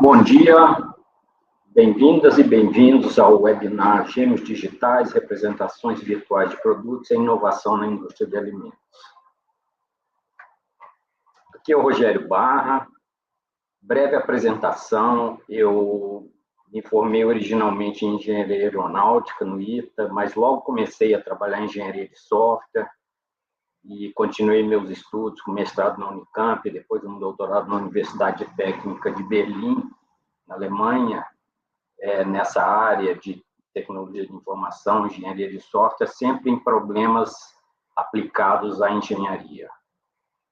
Bom dia, bem-vindas e bem-vindos ao webinar Gêmeos Digitais, Representações Virtuais de Produtos e Inovação na Indústria de Alimentos. Aqui é o Rogério Barra. Breve apresentação. Eu me formei originalmente em Engenharia Aeronáutica, no ITA, mas logo comecei a trabalhar em Engenharia de Software e continuei meus estudos com mestrado na Unicamp, depois um doutorado na Universidade Técnica de Berlim, na Alemanha, nessa área de tecnologia de informação, engenharia de software, sempre em problemas aplicados à engenharia.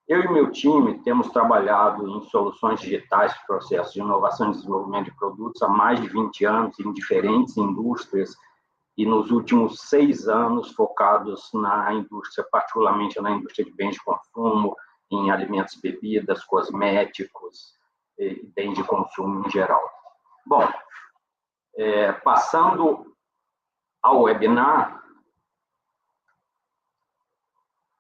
Eu e meu time temos trabalhado em soluções digitais para processos de inovação e desenvolvimento de produtos há mais de 20 anos, em diferentes indústrias, e nos últimos 6 anos focados na indústria, particularmente na indústria de bens de consumo, em alimentos e bebidas, cosméticos, e bens de consumo em geral. Bom, passando ao webinar,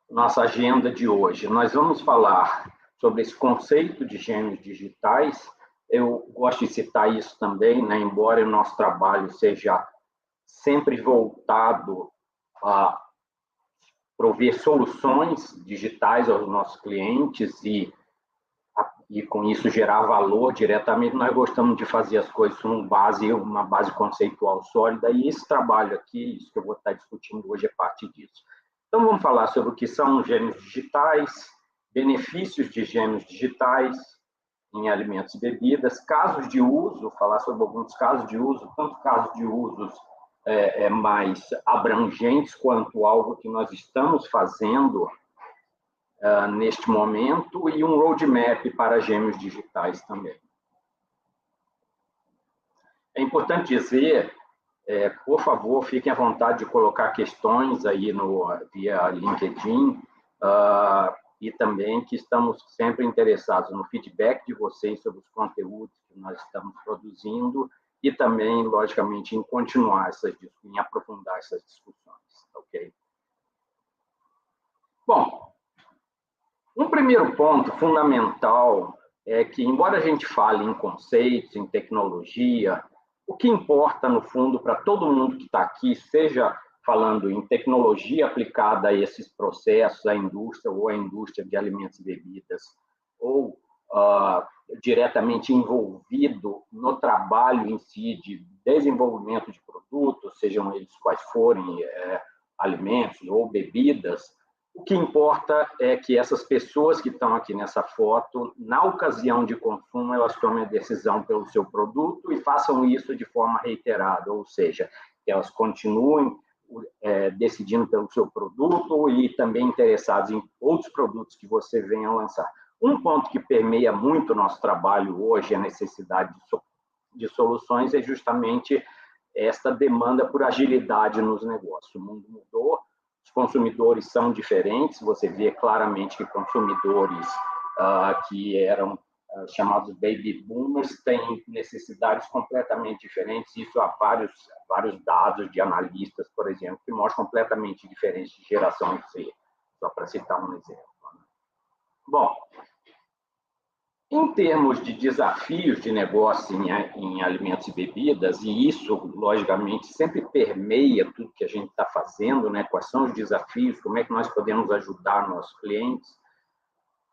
nossa agenda de hoje, nós vamos falar sobre esse conceito de gêmeos digitais. Eu gosto de citar isso também, né? Embora o nosso trabalho seja sempre voltado a prover soluções digitais aos nossos clientes e com isso gerar valor diretamente, nós gostamos de fazer as coisas com uma base conceitual sólida, e esse trabalho aqui, isso que eu vou estar discutindo hoje, é parte disso. Então, vamos falar sobre o que são gêmeos digitais, benefícios de gêmeos digitais em alimentos e bebidas, casos de uso, falar sobre alguns casos de uso, tanto casos de usos mais abrangentes quanto algo que nós estamos fazendo neste momento, e um roadmap para gêmeos digitais também. É importante dizer, por favor, fiquem à vontade de colocar questões aí via LinkedIn, e também que estamos sempre interessados no feedback de vocês sobre os conteúdos que nós estamos produzindo e também, logicamente, em continuar em aprofundar essas discussões, ok? Bom, um primeiro ponto fundamental é que, embora a gente fale em conceitos, em tecnologia, o que importa, no fundo, para todo mundo que está aqui, seja falando em tecnologia aplicada a esses processos, à indústria ou à indústria de alimentos e bebidas, ou diretamente envolvido no trabalho em si de desenvolvimento de produtos, sejam eles quais forem, alimentos ou bebidas, o que importa é que essas pessoas que estão aqui nessa foto, na ocasião de consumo, elas tomem a decisão pelo seu produto e façam isso de forma reiterada, ou seja, que elas continuem decidindo pelo seu produto e também interessadas em outros produtos que você venha a lançar. Um ponto que permeia muito o nosso trabalho hoje, a necessidade de soluções, é justamente esta demanda por agilidade nos negócios. O mundo mudou, os consumidores são diferentes, você vê claramente que consumidores que eram chamados baby boomers têm necessidades completamente diferentes. Isso há vários dados de analistas, por exemplo, que mostram completamente diferentes de geração Z, só para citar um exemplo. Bom, em termos de desafios de negócio em alimentos e bebidas, e isso, logicamente, sempre permeia tudo que a gente está fazendo, né? Quais são os desafios, como é que nós podemos ajudar nossos clientes.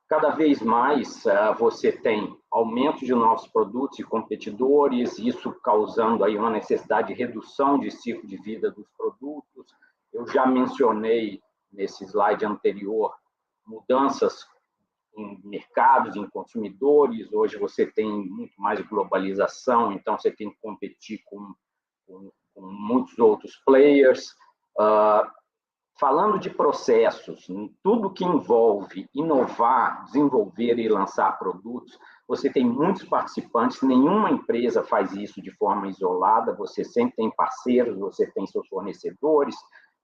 Cada vez mais você tem aumento de novos produtos e competidores, isso causando aí uma necessidade de redução de ciclo de vida dos produtos. Eu já mencionei nesse slide anterior mudanças em mercados, em consumidores. Hoje você tem muito mais globalização, então você tem que competir com muitos outros players. Falando de processos, tudo que envolve inovar, desenvolver e lançar produtos, você tem muitos participantes, nenhuma empresa faz isso de forma isolada, você sempre tem parceiros, você tem seus fornecedores,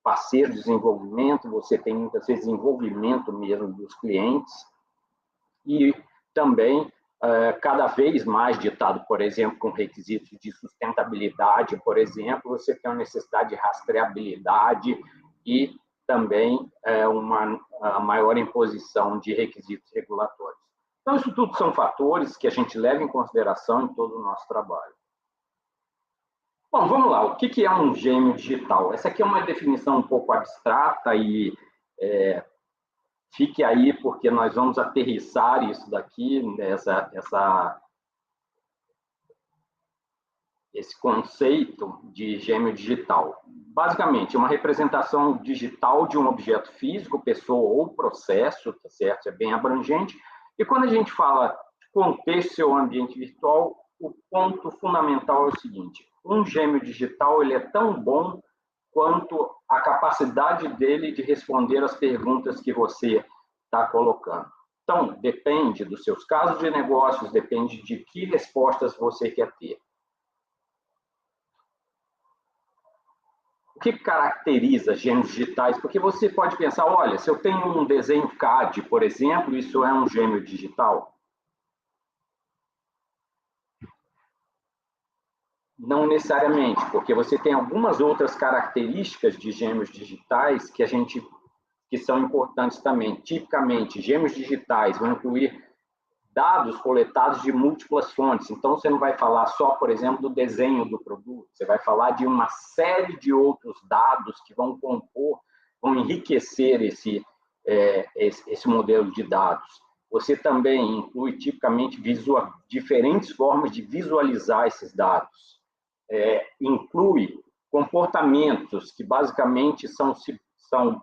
parceiros de desenvolvimento, você tem muitas vezes envolvimento mesmo dos clientes. E também, cada vez mais ditado, por exemplo, com requisitos de sustentabilidade, por exemplo, você tem uma necessidade de rastreabilidade e também uma maior imposição de requisitos regulatórios. Então, isso tudo são fatores que a gente leva em consideração em todo o nosso trabalho. Bom, vamos lá. O que é um gêmeo digital? Essa aqui é uma definição um pouco abstrata e fique aí, porque nós vamos aterrissar isso daqui, esse conceito de gêmeo digital. Basicamente, é uma representação digital de um objeto físico, pessoa ou processo, tá certo? É bem abrangente. E quando a gente fala de contexto ou ambiente virtual, o ponto fundamental é o seguinte: um gêmeo digital ele é tão bom quanto a capacidade dele de responder as perguntas que você está colocando. Então, depende dos seus casos de negócios, depende de que respostas você quer ter. O que caracteriza gêmeos digitais? Porque você pode pensar, olha, se eu tenho um desenho CAD, por exemplo, isso é um gêmeo digital? Não necessariamente, porque você tem algumas outras características de gêmeos digitais que são importantes também. Tipicamente, gêmeos digitais vão incluir dados coletados de múltiplas fontes. Então, você não vai falar só, por exemplo, do desenho do produto, você vai falar de uma série de outros dados que vão compor, vão enriquecer esse modelo de dados. Você também inclui, tipicamente, diferentes formas de visualizar esses dados. Inclui comportamentos que, basicamente, são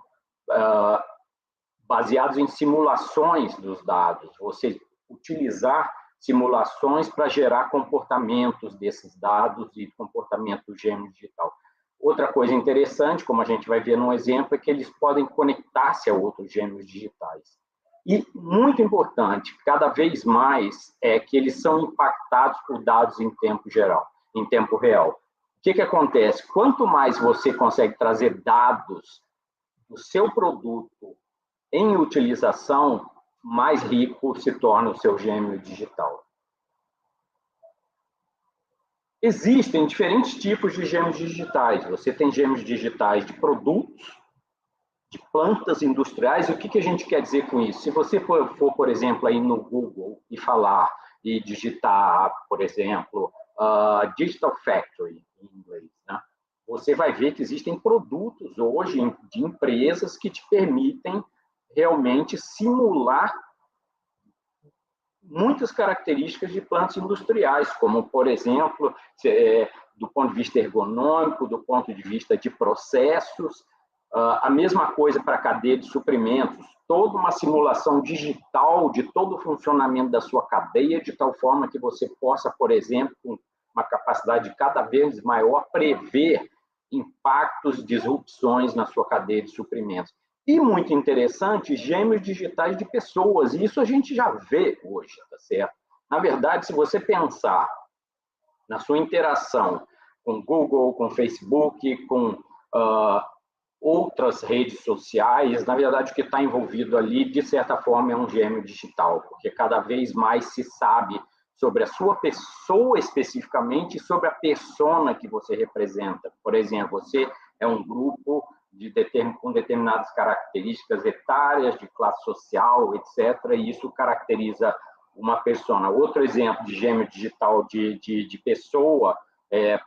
baseados em simulações dos dados. Você utilizar simulações para gerar comportamentos desses dados e comportamento do gêmeo digital. Outra coisa interessante, como a gente vai ver no exemplo, é que eles podem conectar-se a outros gêmeos digitais. E, muito importante, cada vez mais, é que eles são impactados por dados em tempo real. O que acontece? Quanto mais você consegue trazer dados do seu produto em utilização, mais rico se torna o seu gêmeo digital. Existem diferentes tipos de gêmeos digitais. Você tem gêmeos digitais de produtos, de plantas industriais. O que a gente quer dizer com isso? Se você for, por exemplo, aí no Google e falar e digitar, por exemplo, Digital Factory, em inglês, né? Você vai ver que existem produtos hoje de empresas que te permitem realmente simular muitas características de plantas industriais, como, por exemplo, do ponto de vista ergonômico, do ponto de vista de processos, a mesma coisa para a cadeia de suprimentos, toda uma simulação digital de todo o funcionamento da sua cadeia, de tal forma que você possa, por exemplo, com uma capacidade cada vez maior, prever impactos, disrupções na sua cadeia de suprimentos. E, muito interessante, gêmeos digitais de pessoas. E isso a gente já vê hoje, tá certo? Na verdade, se você pensar na sua interação com Google, com Facebook, com outras redes sociais, na verdade, o que está envolvido ali, de certa forma, é um gêmeo digital, porque cada vez mais se sabe sobre a sua pessoa especificamente e sobre a persona que você representa. Por exemplo, você é um grupo com determinadas características etárias, de classe social, etc., e isso caracteriza uma persona. Outro exemplo de gêmeo digital de pessoa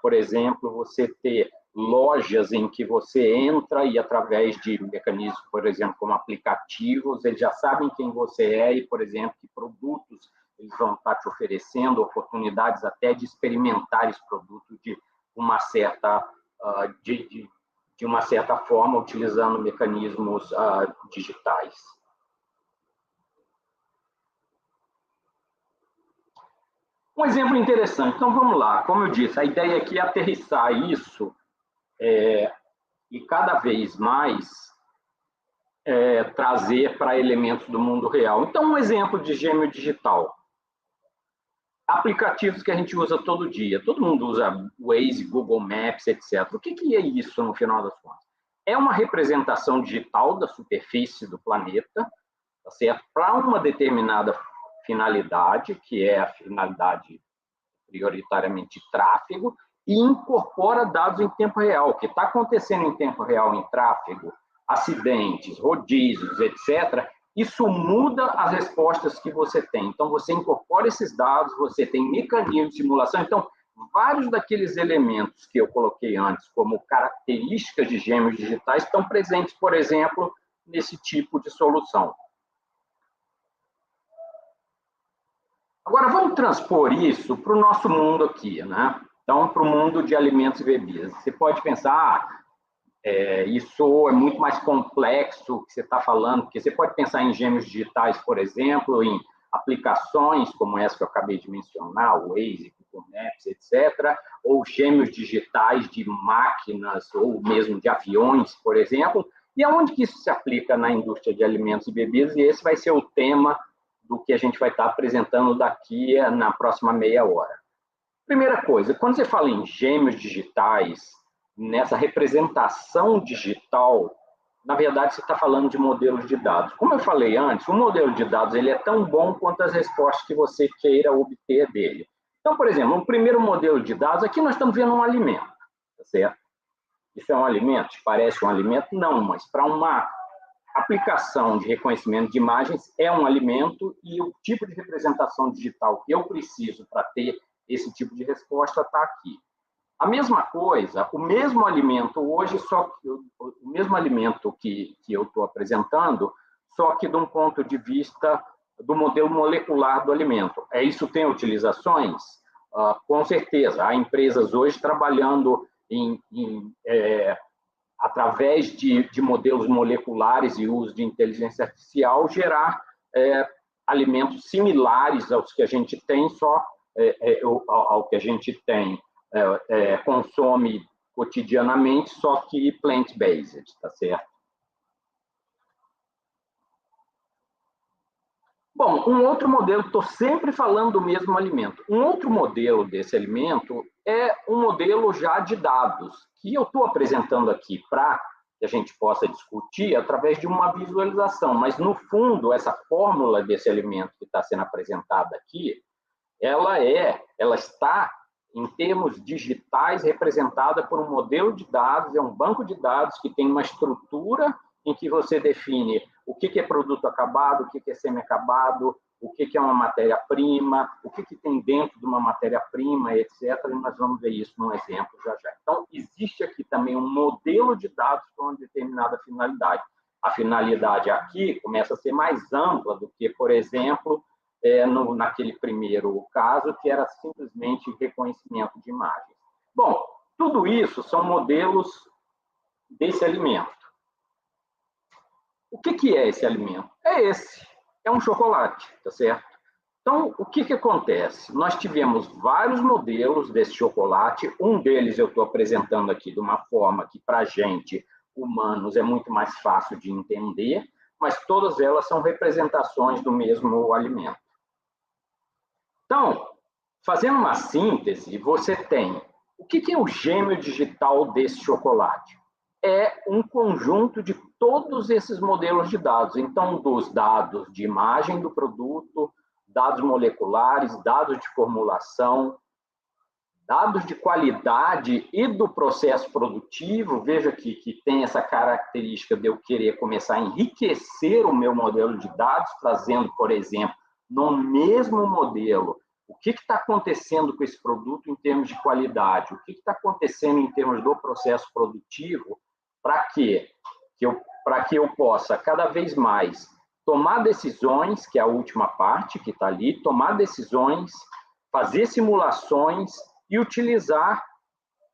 por exemplo, você ter lojas em que você entra e, através de mecanismos, por exemplo, como aplicativos, eles já sabem quem você é e, por exemplo, que produtos eles vão estar te oferecendo, oportunidades até de experimentar esse produto de uma certa forma, utilizando mecanismos digitais. Um exemplo interessante. Então, vamos lá. Como eu disse, a ideia aqui é aterrissar isso e cada vez mais trazer para elementos do mundo real. Então, um exemplo de gêmeo digital. Aplicativos que a gente usa todo dia. Todo mundo usa Waze, Google Maps, etc. O que é isso, no final das contas? É uma representação digital da superfície do planeta, tá certo? Para uma determinada finalidade, que é a finalidade prioritariamente de tráfego, e incorpora dados em tempo real. O que está acontecendo em tempo real em tráfego, acidentes, rodízios, etc., isso muda as respostas que você tem. Então, você incorpora esses dados, você tem mecanismos de simulação. Então, vários daqueles elementos que eu coloquei antes como características de gêmeos digitais estão presentes, por exemplo, nesse tipo de solução. Agora, vamos transpor isso para o nosso mundo aqui, né? Então, para o mundo de alimentos e bebidas. Você pode pensar, isso é muito mais complexo que você está falando, porque você pode pensar em gêmeos digitais, por exemplo, em aplicações como essa que eu acabei de mencionar, o Waze, Google Maps, etc., ou gêmeos digitais de máquinas ou mesmo de aviões, por exemplo, e aonde que isso se aplica na indústria de alimentos e bebidas, e esse vai ser o tema do que a gente vai estar apresentando daqui na próxima meia hora. Primeira coisa, quando você fala em gêmeos digitais, nessa representação digital, na verdade, você está falando de modelos de dados. Como eu falei antes, o modelo de dados ele é tão bom quanto as respostas que você queira obter dele. Então, por exemplo, um primeiro modelo de dados, aqui nós estamos vendo um alimento, tá certo? Isso é um alimento? Parece um alimento? Não, mas para uma aplicação de reconhecimento de imagens é um alimento e o tipo de representação digital que eu preciso para ter esse tipo de resposta está aqui. A mesma coisa, o mesmo alimento hoje, só que o mesmo alimento que eu estou apresentando, só que de um ponto de vista do modelo molecular do alimento. Isso tem utilizações? Com certeza. Há empresas hoje trabalhando através de modelos moleculares e uso de inteligência artificial, gerar alimentos similares aos que a gente tem, ao que a gente tem, consome cotidianamente, só que plant-based, tá certo? Bom, um outro modelo, estou sempre falando do mesmo alimento. Um outro modelo desse alimento é um modelo já de dados, que eu estou apresentando aqui para que a gente possa discutir através de uma visualização. Mas, no fundo, essa fórmula desse alimento que está sendo apresentada aqui, ela está, em termos digitais, representada por um modelo de dados, é um banco de dados que tem uma estrutura em que você define o que é produto acabado, o que é semi-acabado, o que é uma matéria-prima, o que tem dentro de uma matéria-prima, etc. E nós vamos ver isso num exemplo já já. Então, existe aqui também um modelo de dados para uma determinada finalidade. A finalidade aqui começa a ser mais ampla do que, por exemplo, naquele primeiro caso, que era simplesmente reconhecimento de imagens. Bom, tudo isso são modelos desse alimento. O que é esse alimento? É um chocolate, tá certo? Então, o que acontece? Nós tivemos vários modelos desse chocolate, um deles eu estou apresentando aqui de uma forma que, para a gente, humanos, é muito mais fácil de entender, mas todas elas são representações do mesmo alimento. Então, fazendo uma síntese, você tem o que é o gêmeo digital desse chocolate? É um conjunto de todos esses modelos de dados. Então, dos dados de imagem do produto, dados moleculares, dados de formulação, dados de qualidade e do processo produtivo. Veja aqui que tem essa característica de eu querer começar a enriquecer o meu modelo de dados, trazendo, por exemplo, no mesmo modelo, o que está acontecendo com esse produto em termos de qualidade, o que está acontecendo em termos do processo produtivo, para que eu possa cada vez mais tomar decisões, que é a última parte que está ali, tomar decisões, fazer simulações e utilizar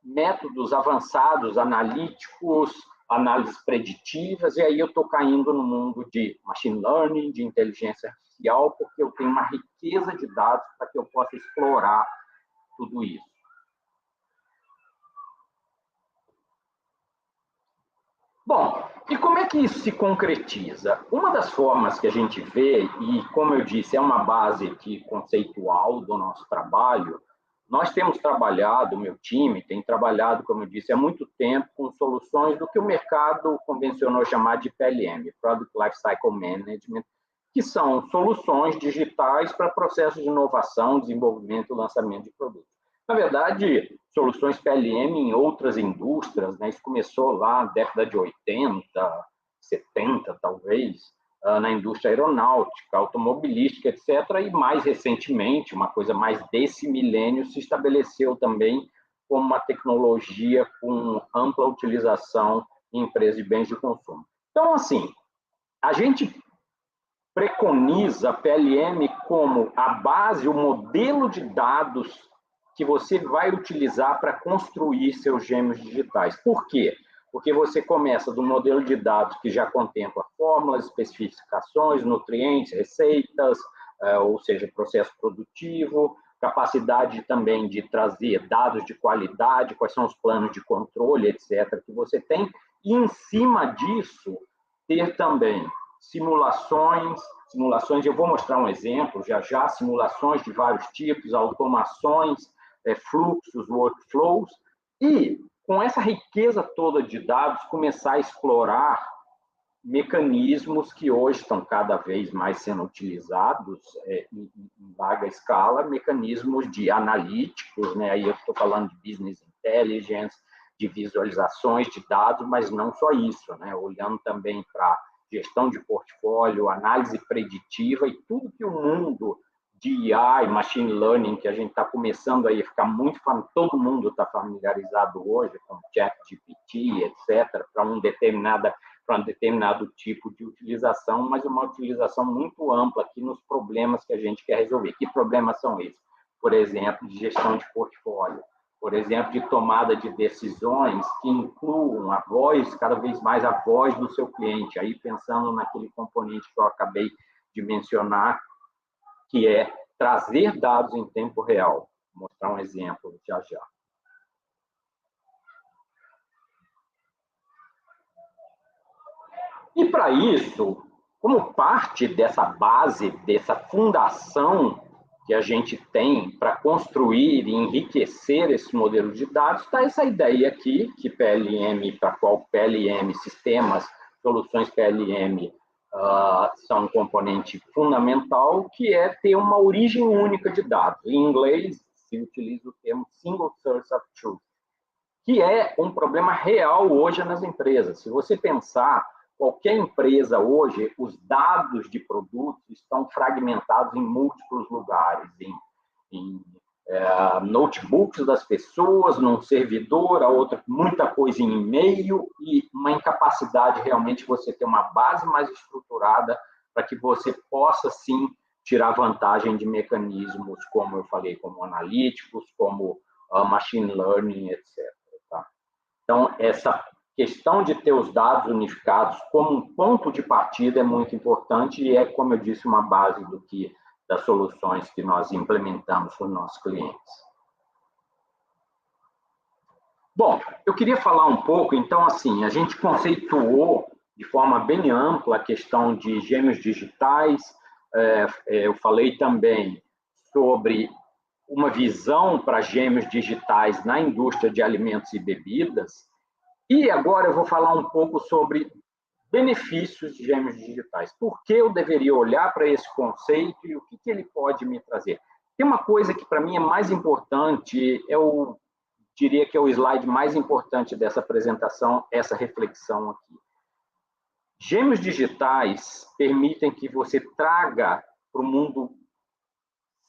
métodos avançados, analíticos, análises preditivas, e aí eu estou caindo no mundo de machine learning, de inteligência artificial, porque eu tenho uma riqueza de dados para que eu possa explorar tudo isso. Bom, e como é que isso se concretiza? Uma das formas que a gente vê, e como eu disse, é uma base aqui conceitual do nosso trabalho, nós temos trabalhado, o meu time tem trabalhado, como eu disse, há muito tempo com soluções do que o mercado convencionou chamar de PLM, Product Lifecycle Management, que são soluções digitais para processos de inovação, desenvolvimento e lançamento de produtos. Na verdade, soluções PLM em outras indústrias, né? Isso começou lá na década de 80, 70, talvez, na indústria aeronáutica, automobilística, etc. E, mais recentemente, uma coisa mais desse milênio, se estabeleceu também como uma tecnologia com ampla utilização em empresas de bens de consumo. Então, assim, a gente preconiza a PLM como a base, o modelo de dados que você vai utilizar para construir seus gêmeos digitais. Por quê? Porque você começa do modelo de dados que já contempla fórmulas, especificações, nutrientes, receitas, ou seja, processo produtivo, capacidade também de trazer dados de qualidade, quais são os planos de controle, etc., que você tem, e em cima disso, ter também simulações, eu vou mostrar um exemplo já, simulações de vários tipos, automações, fluxos, workflows, e com essa riqueza toda de dados, começar a explorar mecanismos que hoje estão cada vez mais sendo utilizados em larga escala, mecanismos de analíticos, né? Aí eu estou falando de business intelligence, de visualizações de dados, mas não só isso, né? Olhando também para gestão de portfólio, análise preditiva e tudo que o mundo de AI, machine learning, que a gente está começando aí a ficar muito, todo mundo está familiarizado hoje com ChatGPT, etc., para um determinado tipo de utilização, mas uma utilização muito ampla aqui nos problemas que a gente quer resolver. Que problemas são esses? Por exemplo, de gestão de portfólio, por exemplo, de tomada de decisões que incluam a voz, cada vez mais a voz do seu cliente, aí pensando naquele componente que eu acabei de mencionar, que é trazer dados em tempo real. Vou mostrar um exemplo já. E para isso, como parte dessa base, dessa fundação que a gente tem para construir e enriquecer esse modelo de dados, está essa ideia aqui, que PLM, para qual PLM, sistemas, soluções PLM, são um componente fundamental, que é ter uma origem única de dados. Em inglês, se utiliza o termo Single Source of Truth, que é um problema real hoje nas empresas. Se você pensar, qualquer empresa hoje, os dados de produtos estão fragmentados em múltiplos lugares, em notebooks das pessoas, num servidor, a outra, muita coisa em e-mail, e uma incapacidade realmente de você ter uma base mais estruturada para que você possa, sim, tirar vantagem de mecanismos, como eu falei, como analíticos, como machine learning, etc. Tá? Então, essa questão de ter os dados unificados como um ponto de partida é muito importante e é, como eu disse, uma base das soluções que nós implementamos para os nossos clientes. Bom, eu queria falar um pouco, então, assim, a gente conceituou de forma bem ampla a questão de gêmeos digitais, eu falei também sobre uma visão para gêmeos digitais na indústria de alimentos e bebidas, e agora eu vou falar um pouco sobre benefícios de gêmeos digitais. Por que eu deveria olhar para esse conceito e o que ele pode me trazer? Tem uma coisa que para mim é mais importante, eu diria que é o slide mais importante dessa apresentação, essa reflexão aqui. Gêmeos digitais permitem que você traga para o mundo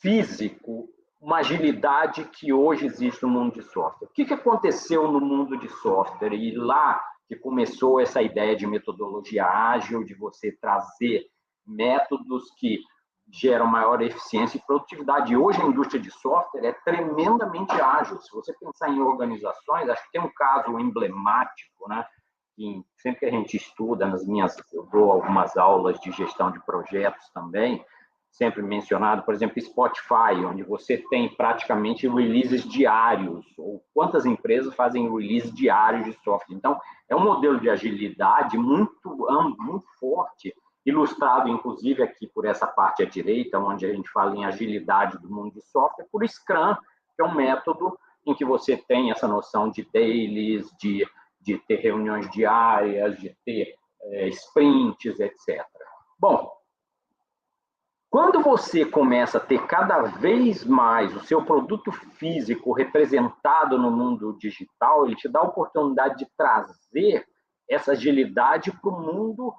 físico uma agilidade que hoje existe no mundo de software. O que aconteceu no mundo de software? E lá que começou essa ideia de metodologia ágil, de você trazer métodos que geram maior eficiência e produtividade. Hoje a indústria de software é tremendamente ágil. Se você pensar em organizações, acho que tem um caso emblemático, né? Que sempre que a gente estuda, eu dou algumas aulas de gestão de projetos também, sempre mencionado, por exemplo, Spotify, onde você tem praticamente releases diários, ou quantas empresas fazem releases diários de software. Então, é um modelo de agilidade muito amplo, muito forte, ilustrado, inclusive, aqui por essa parte à direita, onde a gente fala em agilidade do mundo de software, por Scrum, que é um método em que você tem essa noção de dailies, de ter reuniões diárias, de ter sprints, etc. Bom, quando você começa a ter cada vez mais o seu produto físico representado no mundo digital, ele te dá a oportunidade de trazer essa agilidade para o mundo,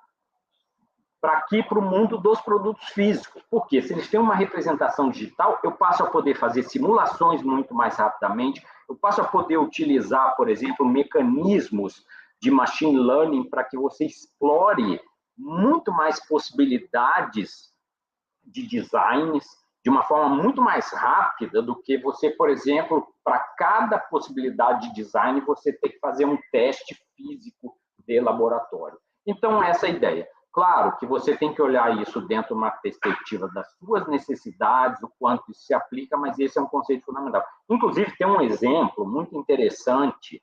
para aqui, para o mundo dos produtos físicos. Porque se eles têm uma representação digital, eu passo a poder fazer simulações muito mais rapidamente, eu passo a poder utilizar, por exemplo, mecanismos de machine learning para que você explore muito mais possibilidades de designs de uma forma muito mais rápida do que você, por exemplo, para cada possibilidade de design, você ter que fazer um teste físico de laboratório. Então, essa é a ideia. Claro que você tem que olhar isso dentro de uma perspectiva das suas necessidades, o quanto isso se aplica, mas esse é um conceito fundamental. Inclusive, tem um exemplo muito interessante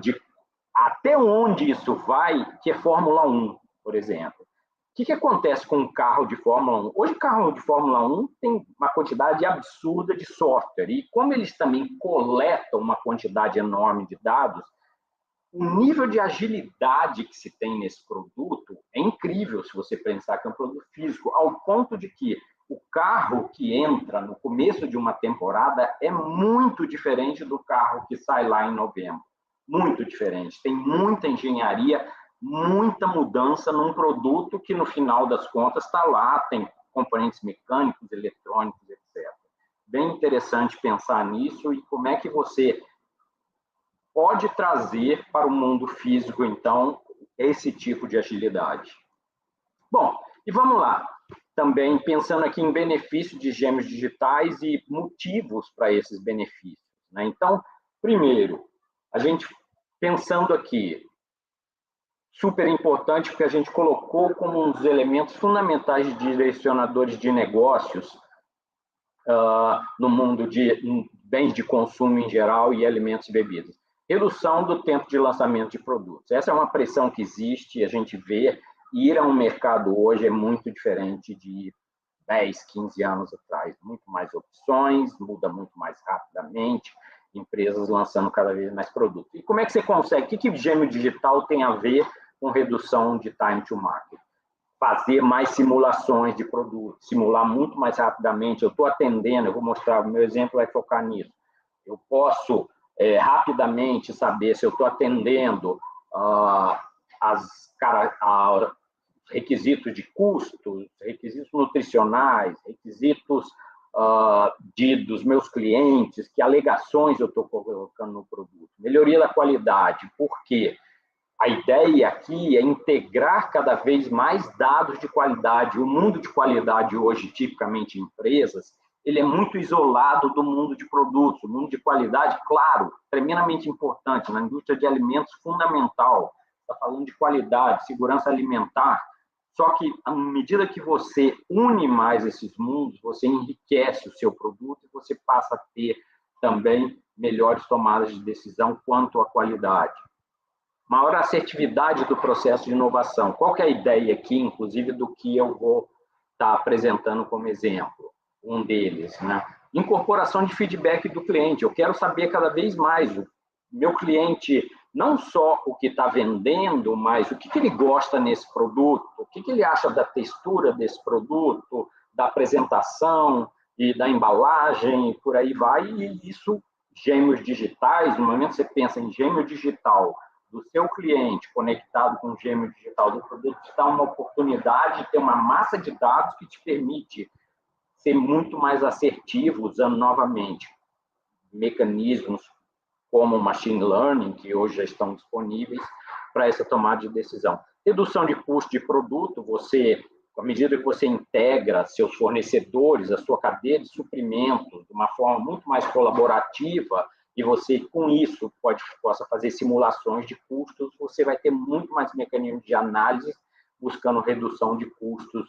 de até onde isso vai, que é Fórmula 1, por exemplo. O que acontece com um carro de Fórmula 1? Hoje, carro de Fórmula 1 tem uma quantidade absurda de software, e como eles também coletam uma quantidade enorme de dados, o nível de agilidade que se tem nesse produto é incrível, se você pensar que é um produto físico, ao ponto de que o carro que entra no começo de uma temporada é muito diferente do carro que sai lá em novembro. Muito diferente. Tem muita engenharia, muita mudança num produto que, no final das contas, está lá, tem componentes mecânicos, eletrônicos, etc. Bem interessante pensar nisso e como é que você pode trazer para o mundo físico, então, esse tipo de agilidade. Bom, e vamos lá. Também pensando aqui em benefícios de gêmeos digitais e motivos para esses benefícios, né? Então, primeiro, a gente pensando aqui, super importante, porque a gente colocou como um dos elementos fundamentais de direcionadores de negócios no mundo de bens de consumo em geral e alimentos e bebidas. Redução do tempo de lançamento de produtos. Essa é uma pressão que existe, a gente vê, ir a um mercado hoje é muito diferente de 10, 15 anos atrás. Muito mais opções, muda muito mais rapidamente, empresas lançando cada vez mais produtos. E como é que você consegue? O que gêmeo digital tem a ver com redução de time to market? Fazer mais simulações de produtos, simular muito mais rapidamente. Eu estou atendendo, eu vou mostrar, o meu exemplo vai focar nisso. Eu posso rapidamente saber se eu estou atendendo requisitos de custos, requisitos nutricionais, requisitos dos meus clientes, que alegações eu estou colocando no produto. Melhoria da qualidade, por quê? A ideia aqui é integrar cada vez mais dados de qualidade. O mundo de qualidade hoje, tipicamente empresas, ele é muito isolado do mundo de produtos. O mundo de qualidade, claro, tremendamente importante. Na indústria de alimentos, fundamental. Está falando de qualidade, segurança alimentar. Só que, à medida que você une mais esses mundos, você enriquece o seu produto e você passa a ter também melhores tomadas de decisão quanto à qualidade. Maior assertividade do processo de inovação. Qual que é a ideia aqui, inclusive, do que eu vou estar apresentando como exemplo? Um deles, né? Incorporação de feedback do cliente. Eu quero saber cada vez mais o meu cliente, não só o que está vendendo, mas o que ele gosta nesse produto, o que ele acha da textura desse produto, da apresentação e da embalagem, por aí vai. E isso, gêmeos digitais, no momento que você pensa em gêmeo digital, do seu cliente conectado com o gêmeo digital do produto, te dá uma oportunidade de ter uma massa de dados que te permite ser muito mais assertivo, usando novamente mecanismos como o machine learning, que hoje já estão disponíveis para essa tomada de decisão. Redução de custo de produto, você, à medida que você integra seus fornecedores, a sua cadeia de suprimentos de uma forma muito mais colaborativa, e você, com isso, possa fazer simulações de custos, você vai ter muito mais mecanismos de análise buscando redução de custos,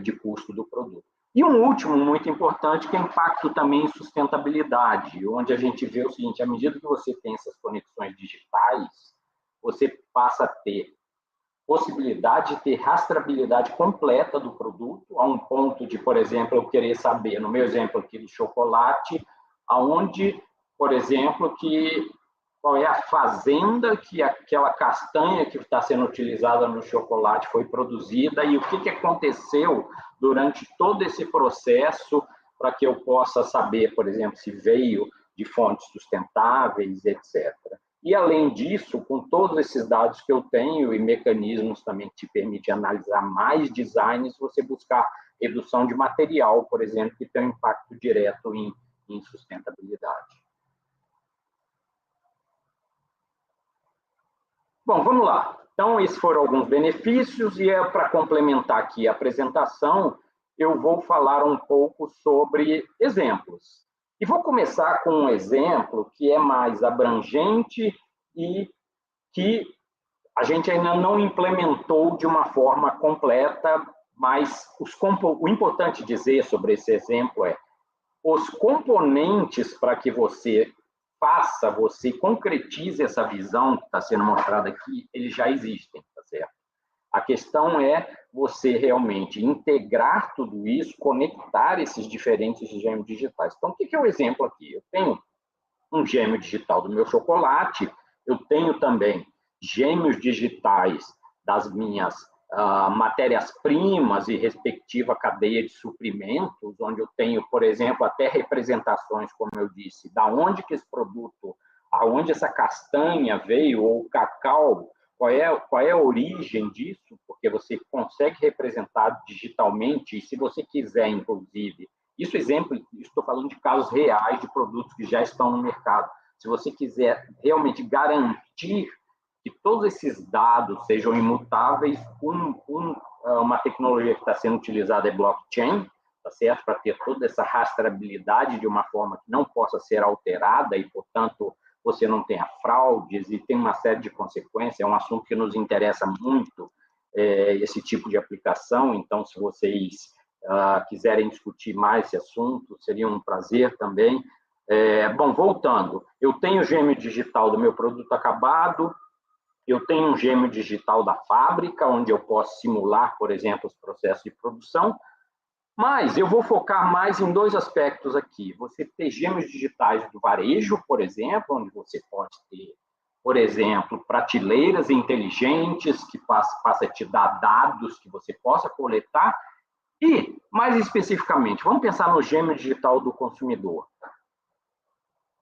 de custo do produto. E um último, muito importante, que é impacto também em sustentabilidade, onde a gente vê o seguinte, à medida que você tem essas conexões digitais, você passa a ter possibilidade de ter rastreabilidade completa do produto, a um ponto de, por exemplo, eu querer saber, no meu exemplo aqui do chocolate, aonde, por exemplo, qual é a fazenda que aquela castanha que está sendo utilizada no chocolate foi produzida e o que aconteceu durante todo esse processo para que eu possa saber, por exemplo, se veio de fontes sustentáveis, etc. E, além disso, com todos esses dados que eu tenho e mecanismos também que te permitem analisar mais designs, você buscar redução de material, por exemplo, que tem um impacto direto em sustentabilidade. Bom, vamos lá. Então, esses foram alguns benefícios, e para complementar aqui a apresentação, eu vou falar um pouco sobre exemplos. E vou começar com um exemplo que é mais abrangente e que a gente ainda não implementou de uma forma completa, mas o importante dizer sobre esse exemplo é os componentes para que você você concretize essa visão que está sendo mostrada aqui, eles já existem, tá certo? A questão é você realmente integrar tudo isso, conectar esses diferentes gêmeos digitais. Então, o que é o exemplo aqui? Eu tenho um gêmeo digital do meu chocolate, eu tenho também gêmeos digitais das minhas matérias-primas e respectiva cadeia de suprimentos, onde eu tenho, por exemplo, até representações, como eu disse, da onde que esse produto, aonde essa castanha veio, ou o cacau, qual é a origem disso, porque você consegue representar digitalmente, e se você quiser, inclusive, estou falando de casos reais de produtos que já estão no mercado. Se você quiser realmente garantir que todos esses dados sejam imutáveis, uma tecnologia que está sendo utilizada é blockchain, tá certo? Para ter toda essa rastreabilidade de uma forma que não possa ser alterada e, portanto, você não tenha fraudes e tem uma série de consequências. É um assunto que nos interessa muito, esse tipo de aplicação. Então, se vocês quiserem discutir mais esse assunto, seria um prazer também. Bom, voltando, eu tenho o gêmeo digital do meu produto acabado, eu tenho um gêmeo digital da fábrica, onde eu posso simular, por exemplo, os processos de produção, mas eu vou focar mais em dois aspectos aqui. Você ter gêmeos digitais do varejo, por exemplo, onde você pode ter, por exemplo, prateleiras inteligentes que passa a te dar dados que você possa coletar. E, mais especificamente, vamos pensar no gêmeo digital do consumidor.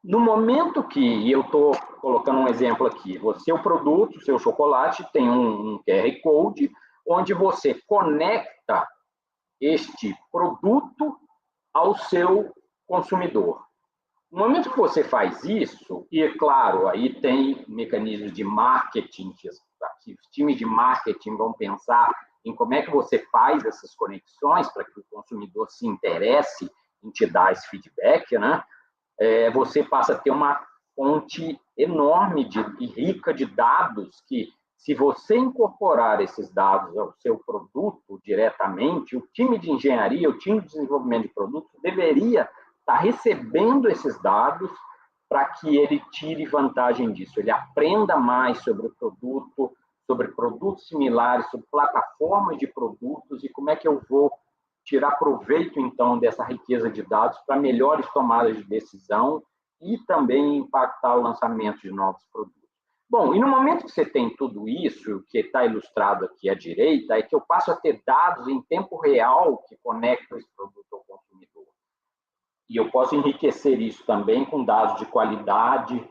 No momento que, e eu estou colocando um exemplo aqui, o seu produto, o seu chocolate, tem um QR Code, onde você conecta este produto ao seu consumidor. No momento que você faz isso, e é claro, aí tem mecanismos de marketing, que os times de marketing vão pensar em como é que você faz essas conexões para que o consumidor se interesse em te dar esse feedback, né? Você passa a ter uma fonte enorme e rica de dados que, se você incorporar esses dados ao seu produto diretamente, o time de engenharia, o time de desenvolvimento de produtos deveria estar recebendo esses dados para que ele tire vantagem disso, ele aprenda mais sobre o produto, sobre produtos similares, sobre plataformas de produtos e como é que eu vou tirar proveito, então, dessa riqueza de dados para melhores tomadas de decisão e também impactar o lançamento de novos produtos. Bom, e no momento que você tem tudo isso, que está ilustrado aqui à direita, é que eu passo a ter dados em tempo real que conectam esse produto ao consumidor. E eu posso enriquecer isso também com dados de qualidade,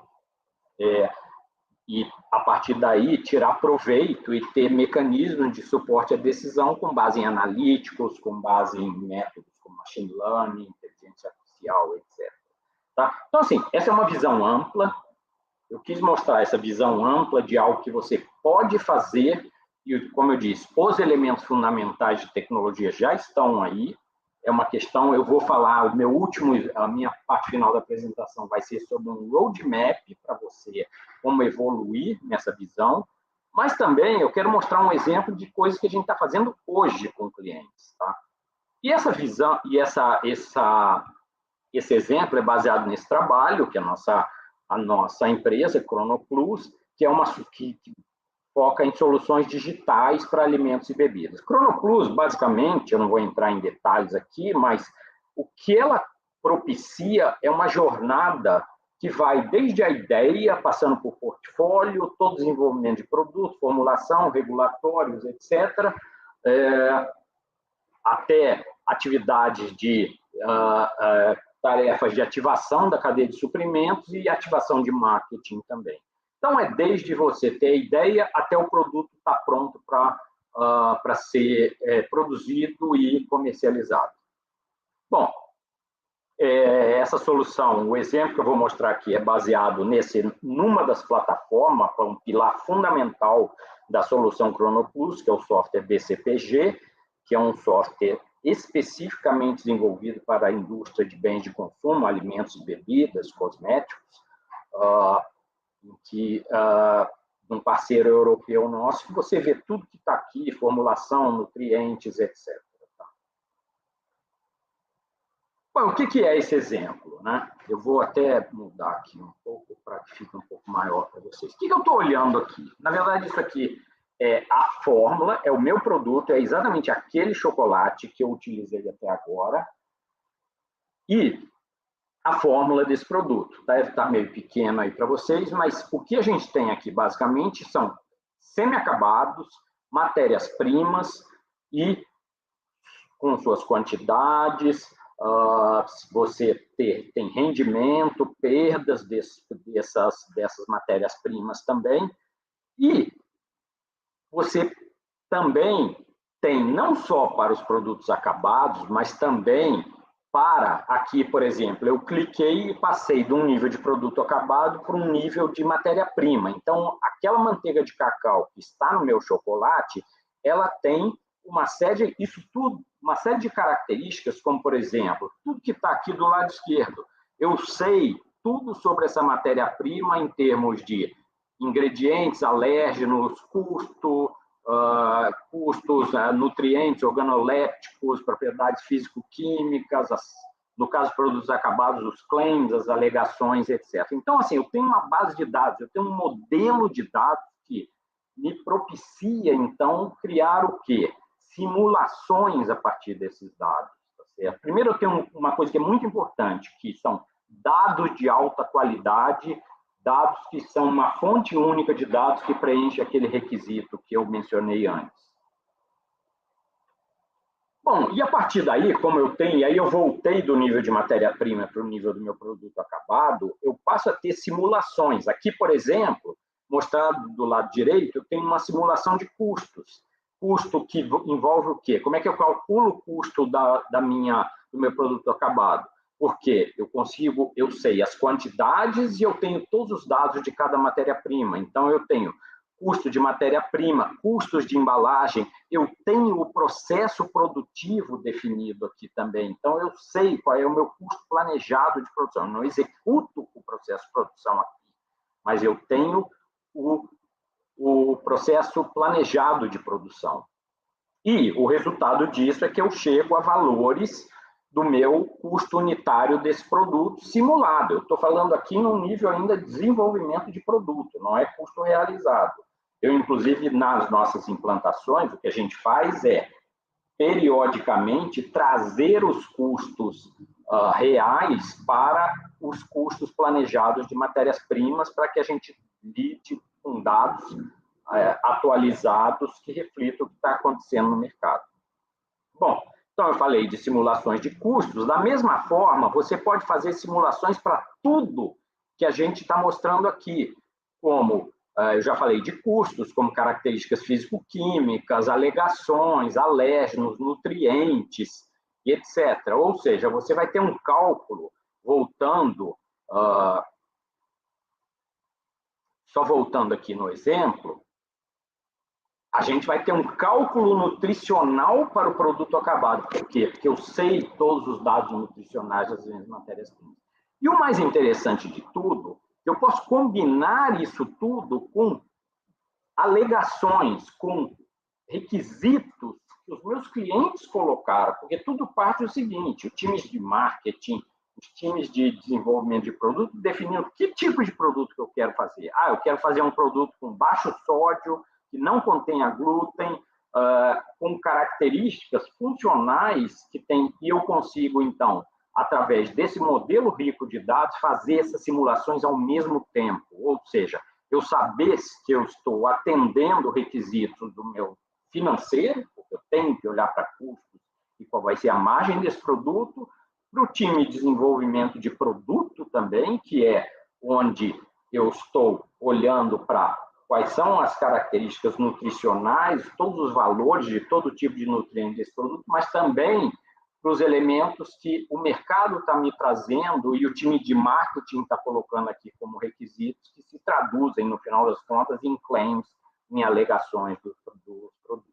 e, a partir daí, tirar proveito e ter mecanismos de suporte à decisão com base em analíticos, com base em métodos como machine learning, inteligência artificial, etc. Tá? Então, assim, essa é uma visão ampla. Eu quis mostrar essa visão ampla de algo que você pode fazer e, como eu disse, os elementos fundamentais de tecnologia já estão aí. É uma questão, eu vou falar, a minha parte final da apresentação vai ser sobre um roadmap para você, como evoluir nessa visão, mas também eu quero mostrar um exemplo de coisas que a gente está fazendo hoje com clientes. Tá? E essa visão, e esse exemplo é baseado nesse trabalho, que a nossa empresa, Cronoplus, que é que foca em soluções digitais para alimentos e bebidas. Cronoplus, basicamente, eu não vou entrar em detalhes aqui, mas o que ela propicia é uma jornada que vai desde a ideia, passando por portfólio, todo desenvolvimento de produto, formulação, regulatórios, etc., até atividades de tarefas de ativação da cadeia de suprimentos e ativação de marketing também. Então, é desde você ter a ideia até o produto estar pronto para ser produzido e comercializado. Bom, essa solução, o exemplo que eu vou mostrar aqui é baseado numa das plataformas, um pilar fundamental da solução ChronoPlus, que é o software BCPG, que é um software especificamente desenvolvido para a indústria de bens de consumo, alimentos e bebidas, cosméticos, que um parceiro europeu nosso, você vê tudo que está aqui, formulação, nutrientes, etc. Bom, o que é esse exemplo, né? Eu vou até mudar aqui um pouco para que fique um pouco maior para vocês. O que eu estou olhando aqui? Na verdade, isso aqui é a fórmula, é o meu produto, é exatamente aquele chocolate que eu utilizei até agora e a fórmula desse produto. Deve estar meio pequeno aí para vocês, mas o que a gente tem aqui, basicamente, são semi-acabados, matérias-primas e com suas quantidades, você tem rendimento, perdas dessas matérias-primas também, e você também tem não só para os produtos acabados, mas também para, aqui, por exemplo, eu cliquei e passei de um nível de produto acabado para um nível de matéria-prima. Então, aquela manteiga de cacau que está no meu chocolate, ela tem uma série de características, como, por exemplo, tudo que está aqui do lado esquerdo. Eu sei tudo sobre essa matéria-prima em termos de ingredientes, alérgenos, custos, nutrientes, organolépticos, propriedades físico-químicas, no caso, produtos acabados, os claims, as alegações, etc. Então, assim, eu tenho uma base de dados, eu tenho um modelo de dados que me propicia, então, criar o quê? Simulações a partir desses dados. Tá certo? Primeiro, eu tenho uma coisa que é muito importante, que são dados de alta qualidade, dados que são uma fonte única de dados que preenche aquele requisito que eu mencionei antes. Bom, e a partir daí, como eu tenho, aí eu voltei do nível de matéria-prima para o nível do meu produto acabado, eu passo a ter simulações. Aqui, por exemplo, mostrado do lado direito, eu tenho uma simulação de custos. Custo que envolve o quê? Como é que eu calculo o custo do meu produto acabado? Porque eu sei as quantidades e eu tenho todos os dados de cada matéria-prima. Então, eu tenho custo de matéria-prima, custos de embalagem, eu tenho o processo produtivo definido aqui também. Então, eu sei qual é o meu custo planejado de produção. Eu não executo o processo de produção aqui, mas eu tenho o processo planejado de produção. E o resultado disso é que eu chego a valores do meu custo unitário desse produto simulado. Eu estou falando aqui num nível ainda de desenvolvimento de produto, não é custo realizado. Eu, inclusive, nas nossas implantações, o que a gente faz é, periodicamente, trazer os custos reais para os custos planejados de matérias-primas, para que a gente lide com dados atualizados que reflitam o que está acontecendo no mercado. Bom, então eu falei de simulações de custos. Da mesma forma, você pode fazer simulações para tudo que a gente está mostrando aqui, como eu já falei de custos, como características físico-químicas, alegações, alérgenos, nutrientes, etc. Ou seja, você vai ter um cálculo, só voltando aqui no exemplo, a gente vai ter um cálculo nutricional para o produto acabado. Por quê? Porque eu sei todos os dados nutricionais das minhas matérias-primas. E o mais interessante de tudo, eu posso combinar isso tudo com alegações, com requisitos que os meus clientes colocaram, porque tudo parte do seguinte: os times de marketing, os times de desenvolvimento de produto definiram que tipo de produto que eu quero fazer. Eu quero fazer um produto com baixo sódio, que não contenha glúten, com características funcionais que tem, e eu consigo, então, através desse modelo rico de dados, fazer essas simulações ao mesmo tempo. Ou seja, eu saber que eu estou atendendo requisitos do meu financeiro, porque eu tenho que olhar para custos e qual vai ser a margem desse produto, para o time de desenvolvimento de produto também, que é onde eu estou olhando para quais são as características nutricionais, todos os valores de todo tipo de nutriente desse produto, mas também para os elementos que o mercado está me trazendo e o time de marketing está colocando aqui como requisitos, que se traduzem, no final das contas, em claims, em alegações dos produtos.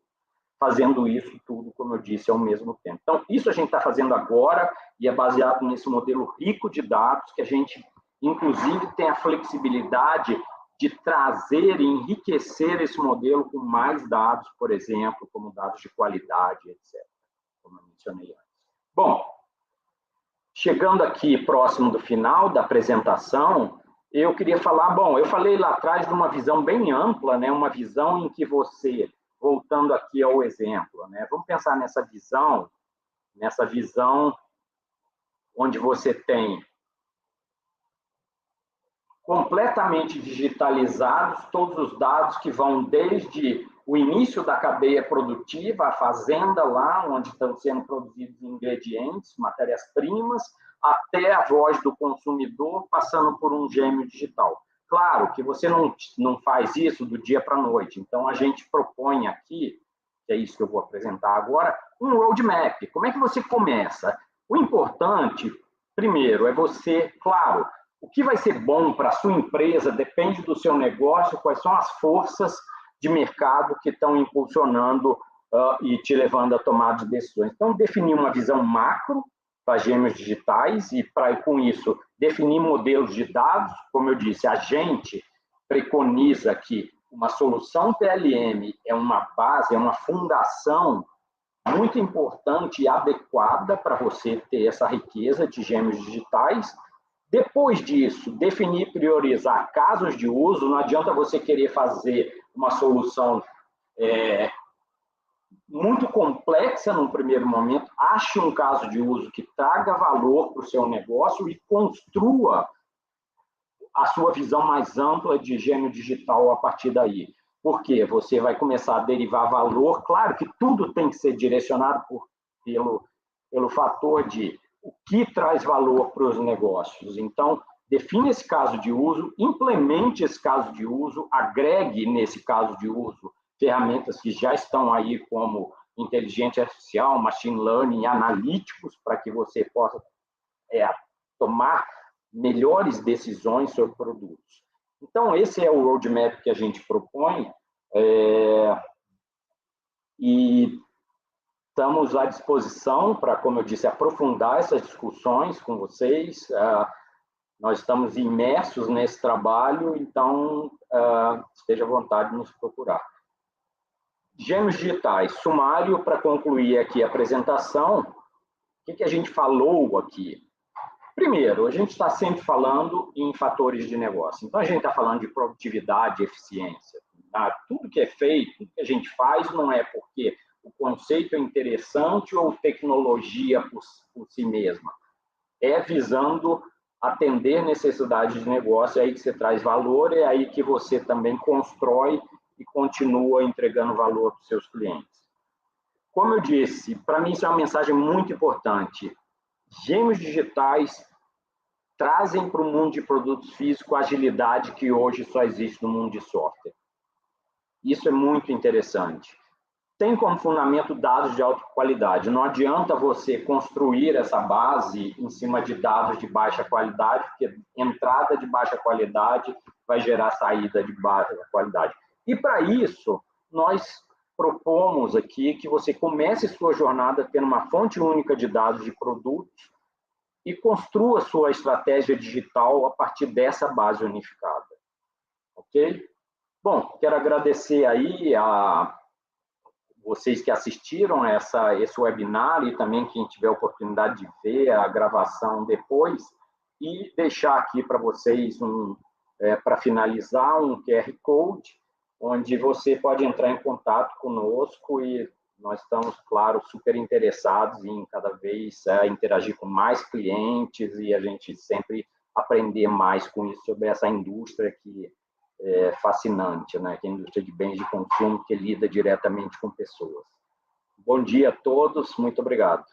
Fazendo isso tudo, como eu disse, ao mesmo tempo. Então, isso a gente está fazendo agora e é baseado nesse modelo rico de dados que a gente, inclusive, tem a flexibilidade de trazer e enriquecer esse modelo com mais dados, por exemplo, como dados de qualidade, etc., como eu mencionei antes. Bom, chegando aqui próximo do final da apresentação, eu queria falar, bom, eu falei lá atrás de uma visão bem ampla, né, uma visão em que você, voltando aqui ao exemplo, né, vamos pensar nessa visão onde você tem completamente digitalizados todos os dados que vão desde o início da cadeia produtiva, a fazenda lá, onde estão sendo produzidos ingredientes, matérias-primas, até a voz do consumidor, passando por um gêmeo digital. Claro que você não faz isso do dia para a noite, então a gente propõe aqui, que é isso que eu vou apresentar agora, um roadmap. Como é que você começa? O importante, primeiro, é você, claro, o que vai ser bom para a sua empresa depende do seu negócio, quais são as forças de mercado que estão impulsionando e te levando a tomar decisões. Então, definir uma visão macro para gêmeos digitais e, com isso, definir modelos de dados. Como eu disse, a gente preconiza que uma solução PLM é uma base, é uma fundação muito importante e adequada para você ter essa riqueza de gêmeos digitais. Depois disso, definir e priorizar casos de uso. Não adianta você querer fazer uma solução muito complexa num primeiro momento. Ache um caso de uso que traga valor para o seu negócio e construa a sua visão mais ampla de gêmeo digital a partir daí. Porque você vai começar a derivar valor. Claro que tudo tem que ser direcionado pelo fator de o que traz valor para os negócios. Então, define esse caso de uso, implemente esse caso de uso, agregue nesse caso de uso ferramentas que já estão aí, como inteligência artificial, machine learning, analíticos, para que você possa tomar melhores decisões sobre produtos. Então, esse é o roadmap que a gente propõe, e estamos à disposição para, como eu disse, aprofundar essas discussões com vocês. Nós estamos imersos nesse trabalho, então esteja à vontade de nos procurar. Gêmeos digitais, sumário para concluir aqui a apresentação. O que a gente falou aqui? Primeiro, a gente está sempre falando em fatores de negócio. Então, a gente está falando de produtividade, eficiência. Tudo que é feito, tudo que a gente faz, não é porque o conceito é interessante ou tecnologia por si mesma. É visando atender necessidades de negócio, é aí que você traz valor, é aí que você também constrói e continua entregando valor para os seus clientes. Como eu disse, para mim isso é uma mensagem muito importante. Gêmeos digitais trazem para o mundo de produtos físicos a agilidade que hoje só existe no mundo de software. Isso é muito interessante. Tem como fundamento dados de alta qualidade. Não adianta você construir essa base em cima de dados de baixa qualidade, porque entrada de baixa qualidade vai gerar saída de baixa qualidade. E, para isso, nós propomos aqui que você comece sua jornada tendo uma fonte única de dados de produtos e construa sua estratégia digital a partir dessa base unificada. Ok? Bom, quero agradecer aí a vocês que assistiram esse webinar e também quem tiver a oportunidade de ver a gravação depois, e deixar aqui para vocês, para finalizar, um QR Code, onde você pode entrar em contato conosco, e nós estamos, claro, super interessados em cada vez interagir com mais clientes e a gente sempre aprender mais com isso, sobre essa indústria que fascinante, né? Que é a indústria de bens de consumo, que lida diretamente com pessoas. Bom dia a todos, muito obrigado.